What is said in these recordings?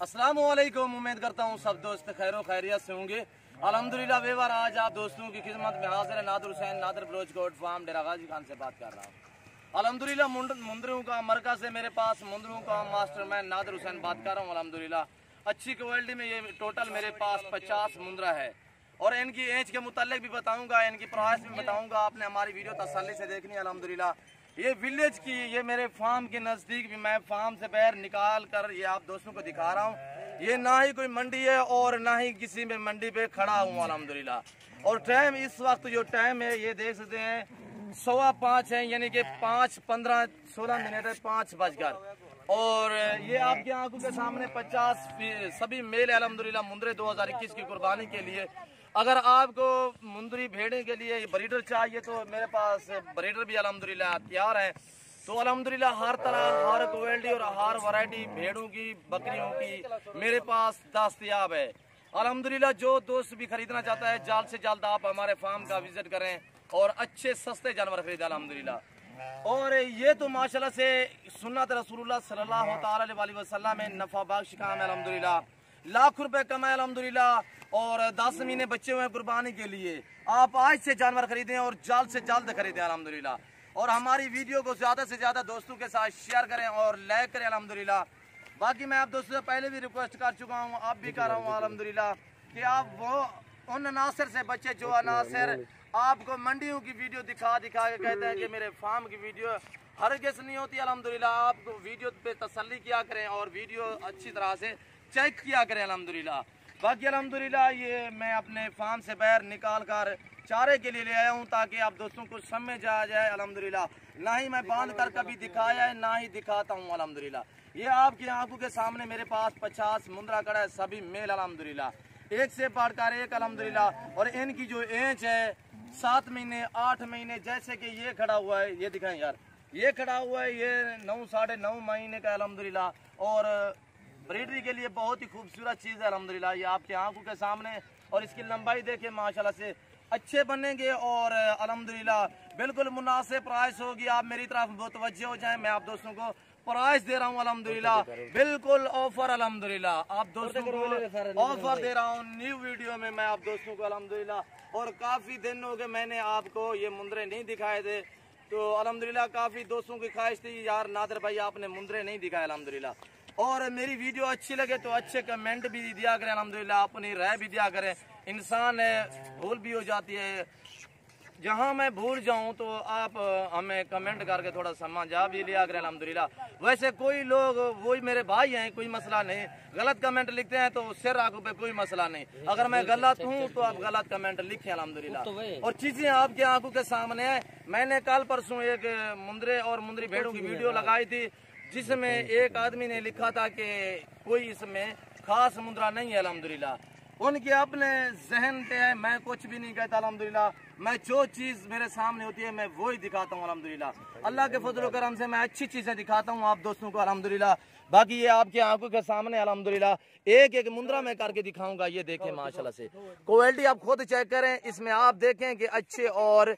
अस्सलामुअलैकुम। उम्मीद करता हूँ सब दोस्त खैरो खैरियत से होंगे। अल्हम्दुलिल्लाह बेवार आज आप दोस्तों की खिदमत में हाजिर है। नादर हुसैन नादर बलोच गोट फार्म डेरा गाजी खान से बात कर रहा हूँ। अल्हम्दुलिल्लाह मुंदरों का मरकज है मेरे पास। मुंदरों का मास्टरमैन नादर हुसैन बात कर रहा हूँ। अल्हम्दुलिल्लाह अच्छी क्वालिटी में ये टोटल मेरे पास 50 मुंदरा है और इनकी एज के मुतालिक भी बताऊंगा, इनकी प्राइस भी बताऊंगा। आपने हमारी वीडियो तसल्ली से देखनी है। अल्हम्दुलिल्लाह ये विलेज की, ये मेरे फार्म के नज़दीक भी मैं फार्म से बाहर निकाल कर ये आप दोस्तों को दिखा रहा हूँ। ये ना ही कोई मंडी है और ना ही किसी में मंडी पे खड़ा हूँ अल्हम्दुलिल्लाह। और टाइम इस वक्त जो टाइम है ये देख सकते हैं 5:15 है, यानी कि 5, 15, 16 मिनट है, 5 बजकर। और ये आपकी आंखों के सामने 50 सभी मेल है अल्हम्दुलिल्लाह। मुंदरे 2021 की कुर्बानी के लिए अगर आपको मुंदरी भेड़े के लिए ब्रीडर चाहिए तो मेरे पास ब्रीडर भी अल्हम्दुलिल्लाह तैयार है। तो अल्हम्दुलिल्लाह हर तरह, हर क्वालिटी और हर वैरायटी भेड़ों की, बकरियों की मेरे पास दस्तयाब है अल्हम्दुलिल्लाह। जो दोस्त भी खरीदना चाहता है जल्द से जल्द आप हमारे फार्म का विजिट करें और अच्छे सस्ते जानवर खरीदें अल्हम्दुलिल्लाह। और ये तो माशाल्लाह से सुन्नत रसूलुल्लाह सल्लल्लाहु अलैहि वसल्लम में नफा बख्श काम है अल्हम्दुलिल्लाह। लाख रुपए कमाए अल्हम्दुलिल्लाह और 10 महीने बच्चे हुए कुर्बानी के लिए। आप आज से जानवर खरीदें और जल्द से जल्द खरीदें अल्हम्दुलिल्लाह। और हमारी वीडियो को ज़्यादा से ज़्यादा दोस्तों के साथ शेयर करें और लाइक करें अल्हम्दुलिल्लाह। बाकी मैं आप दोस्तों से पहले भी रिक्वेस्ट कर चुका हूँ, अब भी कर रहा हूँ अल्हम्दुलिल्लाह कि आप वो उन अनासर से बच्चे जो अनासर आपको मंडियों की वीडियो दिखा के कहते हैं कि मेरे फार्म की वीडियो हरगिज़ नहीं होती अल्हम्दुलिल्लाह। आपको वीडियो पे तसल्ली किया करें और वीडियो अच्छी तरह से चेक किया करें अल्हम्दुलिल्लाह। बाकी अल्हम्दुलिल्लाह ये मैं अपने फार्म से बाहर निकाल कर चारे के लिए ले आया हूँ ताकि आप दोस्तों को समझ आ जाए अल्हम्दुलिल्लाह। ना ही मैं बांध कर कभी दिखाया है ना ही दिखाता हूँ अल्हम्दुलिल्लाह। ये आपकी आंखों के सामने मेरे पास 50 मुंदरा कड़ा है, सभी मेल अल्हम्दुलिल्लाह, एक से बढ़कर एक अल्हम्दुलिल्लाह। और इनकी जो एज है 7 महीने 8 महीने, जैसे कि ये खड़ा हुआ है, ये दिखाएं यार, ये खड़ा हुआ है, ये 9 साढ़े 9 महीने का अल्हम्दुलिल्लाह। और ब्रीडरी के लिए बहुत ही खूबसूरत चीज़ है अल्हम्दुलिल्लाह। ये आपकी आंखों के सामने और इसकी लंबाई देखिए माशाल्लाह से अच्छे बनेंगे और अल्हम्दुलिल्लाह बिल्कुल मुनासिब प्राइस होगी। आप मेरी तरफ मुतवज्जे हो जाएं। मैं आप दोस्तों को प्राइस दे रहा हूँ अल्हम्दुलिल्लाह, बिल्कुल ऑफर अल्हम्दुलिल्लाह। आप दोस्तों को ऑफर दे रहा हूँ न्यू वीडियो में मैं आप दोस्तों को अल्हम्दुलिल्लाह। और काफ़ी दिन हो गए मैंने आपको ये मुंदरे नहीं दिखाए थे, तो अल्हम्दुलिल्लाह काफ़ी दोस्तों की ख्वाहिश थी यार नादर भाई आपने मुंदरे नहीं दिखाए अल्हम्दुलिल्लाह। और मेरी वीडियो अच्छी लगे तो अच्छे कमेंट भी दिया करें अल्हम्दुलिल्लाह, अपनी राय भी दिया करें। इंसान है, भूल भी हो जाती है, जहाँ मैं भूल जाऊँ तो आप हमें कमेंट करके थोड़ा समझा भी लिया करें अल्हम्दुलिल्लाह। वैसे कोई लोग वही मेरे भाई हैं, कोई मसला नहीं, गलत कमेंट लिखते हैं तो सिर आंखों पे कोई मसला नहीं। अगर मैं गलत हूँ तो आप गलत कमेंट लिखें अल्हम्दुलिल्लाह। और चीज़ें आपकी आंखों के सामने है। मैंने कल परसों एक मुंदरे और मुंदरी भेड़ों की वीडियो लगाई थी जिसमें एक आदमी ने लिखा था कि कोई इसमें खास मुंदरा नहीं है अल्हम्दुलिल्लाह। उनके अपने जहन पे है, मैं कुछ भी नहीं कहता अल्हम्दुलिल्लाह। मैं जो चीज़ मेरे सामने होती है मैं वही दिखाता हूँ अल्हम्दुलिल्लाह। अल्लाह के फजल करम से मैं अच्छी चीज़ें दिखाता हूँ आप दोस्तों को अल्हम्दुलिल्लाह। बाकी ये आपकी आंखों के सामने अल्हम्दुलिल्लाह एक एक मुंदरा में करके दिखाऊंगा। ये देखें माशाल्लाह से क्वालिटी आप खुद चेक करें, इसमें आप देखें कि अच्छे और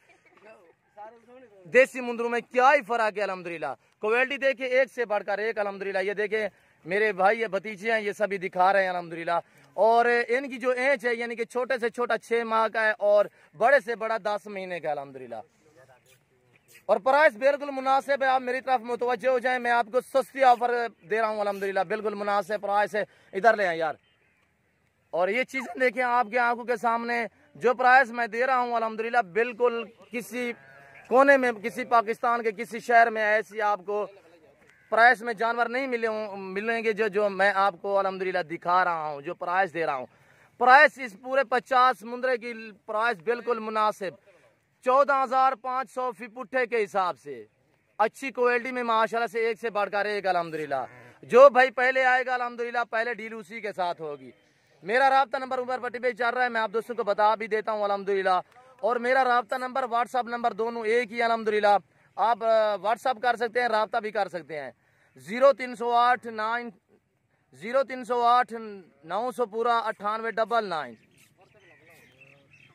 देसी मुंदरों में क्या ही फर्क है अल्हम्दुलिल्लाह। क्वालिटी देखिए एक से बढ़कर एक अल्हम्दुलिल्लाह। ये देखें मेरे भाई ये भतीजे हैं, ये सभी दिखा रहे हैं अल्हम्दुलिल्लाह। और इनकी जो एज है यानी कि छोटे से छोटा 6 माह का है और बड़े से बड़ा 10 महीने का अल्हम्दुलिल्लाह। और प्राइस बिल्कुल मुनासिब है। आप मेरी तरफ मुतवज्जे हो जाएं, मैं आपको सस्ती ऑफर दे रहा हूँ अल्हम्दुलिल्लाह, बिल्कुल मुनासिब प्राइस है। इधर ले आए यार। और ये चीज़ें देखें आपकी आंखों के सामने, जो प्राइस मैं दे रहा हूँ अल्हम्दुलिल्लाह बिल्कुल किसी कोने में, किसी पाकिस्तान के किसी शहर में ऐसी आपको प्राइस में जानवर नहीं मिलेंगे जो मैं आपको अल्हम्दुलिल्लाह दिखा रहा हूँ, जो प्राइस दे रहा हूँ। प्राइस इस पूरे 50 मुंदरे की प्राइस बिल्कुल मुनासिब 14,500 फी पुट्ठे के हिसाब से, अच्छी क्वालिटी में माशाल्लाह से एक से बढ़कर एक अल्हम्दुलिल्लाह। जो भाई पहले आएगा अल्हम्दुलिल्लाह पहले डील उसी के साथ होगी। मेरा राब्ता नंबर ऊपर पट्टी पे चल रहा है, मैं आप दोस्तों को बता भी देता हूँ अल्हम्दुलिल्लाह। और मेरा राब्ता नंबर व्हाट्सअप नंबर दोनों एक ही अल्हम्दुलिल्लाह। आप व्हाट्सअप कर सकते हैं, राब्ता भी कर सकते हैं। 0308 900 पूरा 9899।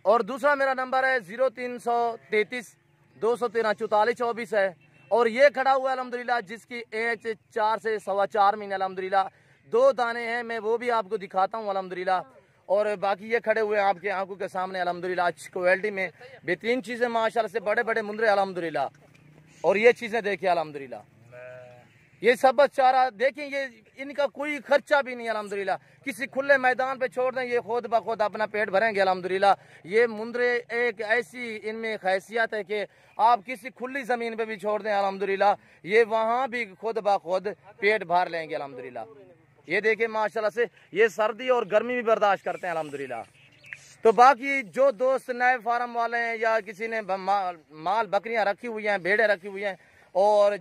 और दूसरा मेरा नंबर है 0333 213 4424 है। और ये खड़ा हुआ अल्हम्दुलिल्लाह जिसकी एज 4 से 4.25 महीने अल्हम्दुलिल्लाह 2 दाने हैं, मैं वो भी आपको दिखाता हूँ अल्हम्दुलिल्लाह। और बाकी ये खड़े हुए हैं आपके आंखों के सामने अल्हम्दुलिल्लाह, अच्छी क्वालिटी में बेहतरीन चीज़ें माशाल्लाह से, बड़े बड़े मुंदरे अल्हम्दुलिल्लाह। और ये चीज़ें देखिए अल्हम्दुलिल्लाह, ये सब चारा देखें, ये इनका कोई खर्चा भी नहीं अल्हम्दुलिल्लाह। किसी खुले मैदान पे छोड़ दें, ये खुद ब खुद अपना पेट भरेंगे अल्हम्दुलिल्लाह। ये मुंदरे एक ऐसी इनमें खैसियत है कि आप किसी खुली ज़मीन पे भी छोड़ दें अल्हम्दुलिल्लाह, ये वहाँ भी खुद ब खुद पेट भर लेंगे अल्हम्दुलिल्लाह। ये देखिए माशाल्लाह से, ये सर्दी और गर्मी भी बर्दाश्त करते हैं अल्हम्दुलिल्लाह। तो बाकी जो दोस्त नए फार्म वाले हैं या किसी ने माल बकरियां रखी हुई हैं, भेड़ें रखी हुई हैं और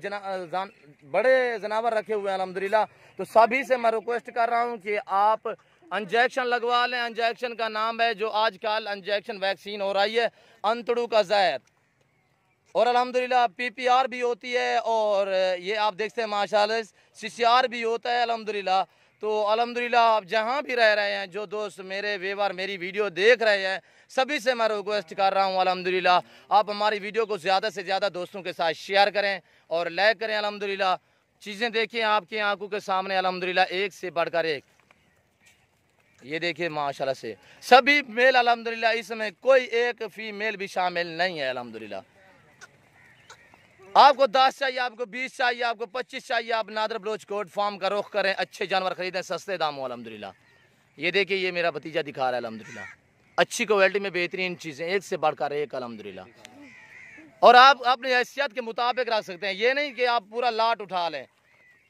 बड़े जनावर रखे हुए हैं अल्हम्दुलिल्लाह, तो सभी से मैं रिक्वेस्ट कर रहा हूं कि आप इंजेक्शन लगवा लें। इंजेक्शन का नाम है, जो आजकल इंजेक्शन वैक्सीन हो रही है, अंतड़ू का जहर। और अल्हम्दुलिल्लाह PPR भी होती है, और ये आप देखते हैं माशाल्लाह CCR भी होता है अल्हम्दुलिल्लाह। तो अल्हम्दुलिल्लाह आप जहाँ भी रह रहे हैं, जो दोस्त मेरे व्यूअर मेरी वीडियो देख रहे हैं, सभी से मैं रिक्वेस्ट कर रहा हूँ अल्हम्दुलिल्लाह, आप हमारी वीडियो को ज़्यादा से ज़्यादा दोस्तों के साथ शेयर करें और लाइक करें अल्हम्दुलिल्लाह। चीज़ें देखिए आपकी आंखों के सामने अल्हम्दुलिल्लाह, एक से बढ़कर एक। ये देखिए माशाल्लाह से सभी मेल अल्हम्दुलिल्लाह, इसमें कोई एक फीमेल भी शामिल नहीं है अल्हम्दुलिल्लाह। आपको 10 चाहिए, आपको 20 चाहिए, आपको 25 चाहिए, आप नादर बलोच गोट फार्म का रुख करें, अच्छे जानवर खरीदें सस्ते दामों अल्हम्दुलिल्लाह। ये देखिए, ये मेरा भतीजा दिखा रहा है अल्हम्दुलिल्लाह, अच्छी क्वालिटी में बेहतरीन चीज़ें, एक से बढ़कर एक अल्हम्दुलिल्लाह। और आप अपनी हैसियत के मुताबिक रख सकते हैं, ये नहीं कि आप पूरा लाट उठा लें,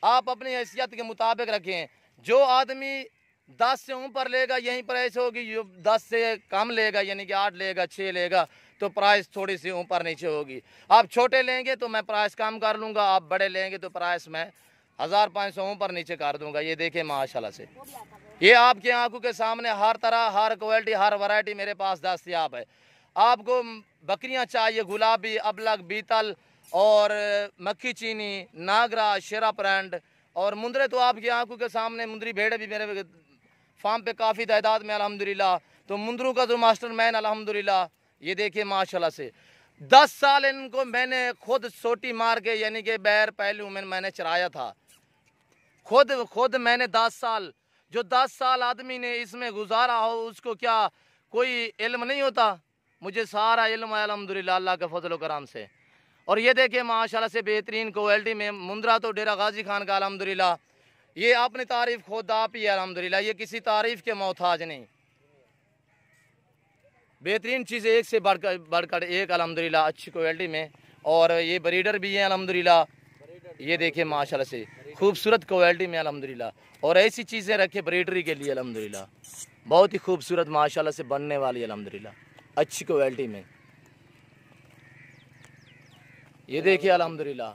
आप अपनी हैसियत के मुताबिक रखें। जो आदमी 10 से ऊपर लेगा, यहीं पर ऐसे होगी, जो 10 से कम लेगा यानी कि 8 लेगा, 6 लेगा, तो प्राइस थोड़ी सी ऊपर नीचे होगी। आप छोटे लेंगे तो मैं प्राइस कम कर लूँगा, आप बड़े लेंगे तो प्राइस मैं 1500 ऊपर नीचे कर दूँगा। ये देखें माशाल्लाह से, ये आपके आंखों के सामने हर तरह, हर क्वालिटी, हर वैरायटी मेरे पास दस्तयाब है। आपको बकरियां चाहिए, गुलाबी, अबलग, बीतल और मक्खी चीनी, नागरा, शेरा ब्रांड, और मुंदरे तो आपकी आंखों के सामने, मुंदरी भेड़े भी मेरे फार्म पे काफ़ी तादाद में अल्हम्दुलिल्लाह। तो मुंदरों का जो मास्टर मैन अल्हम्दुलिल्लाह, ये देखिए माशाल्लाह से 10 साल इनको मैंने खुद सोटी मार के यानी कि बैर पहलू में मैंने चराया था, खुद मैंने 10 साल, जो 10 साल आदमी ने इसमें गुजारा हो उसको क्या कोई इल्म नहीं होता? मुझे सारा इल्म है अल्हम्दुलिल्लाह अल्लाह के फजल करम से। और ये देखिए माशाल्लाह से बेहतरीन क्वालिटी में मुंदरा तो डेरा गाजी खान का अल्हम्दुलिल्लाह, ये अपनी तारीफ खुद आप ही है अल्हम्दुलिल्लाह, ये किसी तारीफ के मोहताज नहीं। बेहतरीन चीज़ें एक से बढ़कर एक अल्हम्दुलिल्लाह, अच्छी क्वालिटी में। और ये ब्रीडर भी हैं अल्हम्दुलिल्लाह, ये देखिए माशाल्लाह से खूबसूरत क्वालिटी में अल्हम्दुलिल्लाह। और ऐसी चीज़ें रखे ब्रीडरी के लिए अल्हम्दुलिल्लाह, बहुत ही खूबसूरत माशाल्लाह से बनने वाली अल्हम्दुलिल्लाह, अच्छी क्वालिटी में। ये देखिए अल्हम्दुलिल्लाह,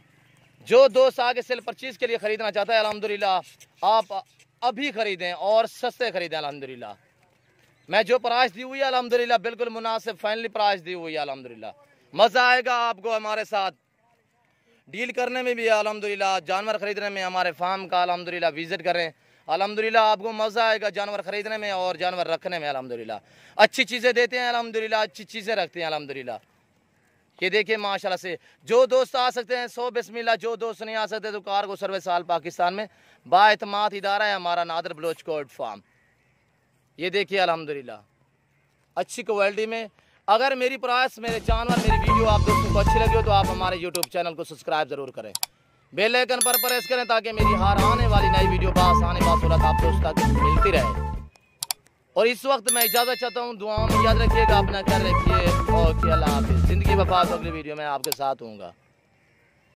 जो दोस्त आगे सेल परचेज के लिए ख़रीदना चाहता है अल्हम्दुलिल्लाह, आप अभी ख़रीदें और सस्ते ख़रीदें अल्हम्दुलिल्लाह। मैं जो प्राइस दी हुई है अल्हम्दुलिल्लाह बिल्कुल मुनासिब फाइनली प्राइस दी हुई है अल्हम्दुलिल्लाह। मज़ा आएगा आपको हमारे साथ डील करने में भी अल्हम्दुलिल्लाह, जानवर ख़रीदने में हमारे फार्म का अल्हम्दुलिल्लाह विज़िट करें, अल्हम्दुलिल्लाह आपको मज़ा आएगा जानवर ख़रीदने में और जानवर रखने में अल्हम्दुलिल्लाह। अच्छी चीज़ें देते हैं अल्हम्दुलिल्लाह, अच्छी चीज़ें रखते हैं अल्हम्दुलिल्लाह। ये देखिए माशाल्लाह से जो दोस्त आ सकते हैं 100 बिस्मिल्लाह, जो दोस्त नहीं आ सकते तो कार्गो सर्विस आल पाकिस्तान में बाएतमाद इदारा है हमारा नादर बलोच गोट फार्म। ये देखिए अल्हम्दुलिल्लाह अच्छी क्वालिटी में। अगर मेरी प्राइस, मेरे जानवर, मेरी वीडियो आप दोस्तों को अच्छी लगी हो तो आप हमारे यूट्यूब चैनल को सब्सक्राइब ज़रूर करें, बेल आइकन पर प्रेस करें ताकि मेरी हर आने वाली नई वीडियो बासानी बासूरत आप दोस्तों तक मिलती रहे। और इस वक्त मैं इजाज़त चाहता हूँ, दुआओं में याद रखिएगा, अपना ख्याल रखिए और अल्लाह हाफिज़। ज़िंदगी वफा अगली वीडियो में आपके साथ हूँगा।